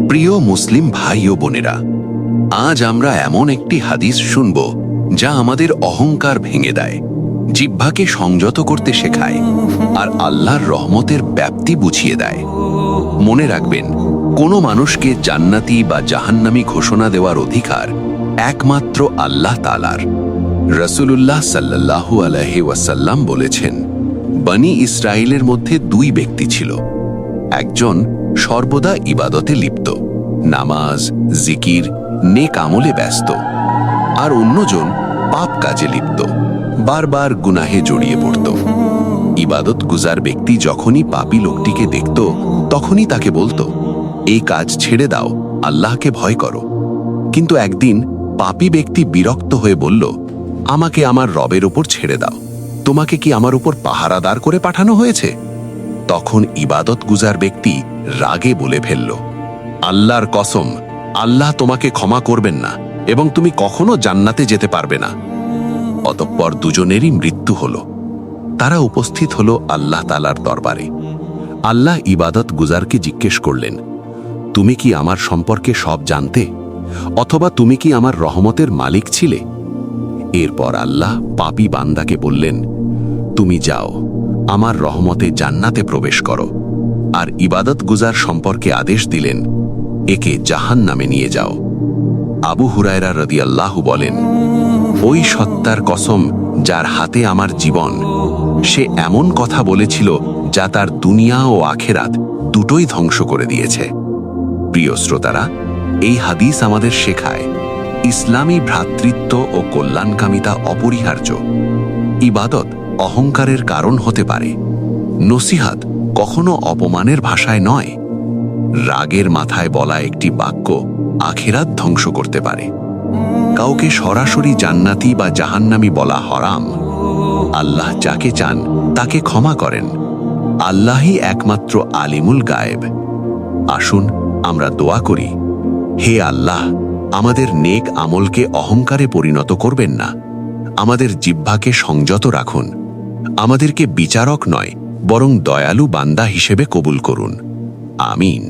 প্রিয় মুসলিম ভাই ও বোনেরা, আজ আমরা এমন একটি হাদিস শুনব যা আমাদের অহংকার ভেঙে দেয়, জিহ্বাকে সংযত করতে শেখায় আর আল্লাহর রহমতের ব্যাপ্তি বুঝিয়ে দেয়। মনে রাখবেন, কোনো মানুষকে জান্নাতি বা জাহান্নামী ঘোষণা দেওয়ার অধিকার একমাত্র আল্লাহ তাআলার। রাসূলুল্লাহ সাল্লাল্লাহু আলাইহি ওয়াসাল্লাম বলেছেন, বনি ইসরাইলের মধ্যে দুই ব্যক্তি ছিল। একজন সর্বদা ইবাদতে লিপ্ত, নামাজ, জিকির, নেক আমলে ব্যস্ত, আর অন্যজন পাপ কাজে লিপ্ত, বারবার গুনাহে জড়িয়ে পড়ত। ইবাদত গুজার ব্যক্তি যখনই পাপী লোকটিকে দেখত, তখনই তাকে বলতো, এই কাজ ছেড়ে দাও, আল্লাহকে ভয় করো। কিন্তু একদিন পাপী ব্যক্তি বিরক্ত হয়ে বলল, আমাকে আমার রবের উপর ছেড়ে দাও, তোমাকে কি আমার উপর পাহারাদার করে পাঠানো হয়েছে? তখন ইবাদত গুজার ব্যক্তি রাগে বলে ফেলল, আল্লাহর কসম, আল্লাহ তোমাকে ক্ষমা করবেন না এবং তুমি কখনো জান্নাতে যেতে পারবে না। অতঃপর দুজনেরই মৃত্যু হলো। তারা উপস্থিত হলো আল্লাহ তাআলার দরবারে। আল্লাহ ইবাদত গুজারকে জিজ্ঞেস করলেন, তুমি কি আমার সম্পর্কে সব জানতে, অথবা তুমি কি আমার রহমতের মালিক ছিলে? এরপর আল্লাহ পাপী বান্দাকে বললেন, তুমি যাও, আমার রহমতে জান্নাতে প্রবেশ করো। আর ইবাদত গুজার সম্পর্কে আদেশ দিলেন, একে জাহান্নামে নিয়ে যাও। আবু হুরায়রা রাদিয়াল্লাহু বলেন, ওই সত্তার কসম যার হাতে আমার জীবন, সে এমন কথা বলেছিল যা তার দুনিয়া ও আখেরাত দুটোই ধ্বংস করে দিয়েছে। প্রিয় শ্রোতারা, এই হাদিস আমাদের শেখায় ইসলামী ভ্রাতৃত্ব ও কল্যাণকামিতা অপরিহার্য। ইবাদত অহংকারের কারণ হতে পারে, নসিহাত কখনো অপমানের ভাষায় নয়। রাগের মাথায় বলা একটি বাক্য আখিরাত ধ্বংস করতে পারে। কাউকে সরাসরি জান্নাতি বা জাহান্নামী বলা হারাম। আল্লাহ যাকে চান তাকে ক্ষমা করেন। আল্লাহই একমাত্র আলিমুল গায়েব। আসুন আমরা দোয়া করি, হে আল্লাহ, আমাদের নেক আমলকে অহংকারে পরিণত করবেন না, আমাদের জিহ্বাকে সংযত রাখুন, আমাদেরকে বিচারক নয় বরং দয়ালু বান্দা হিসেবে কবুল করুন। আমিন।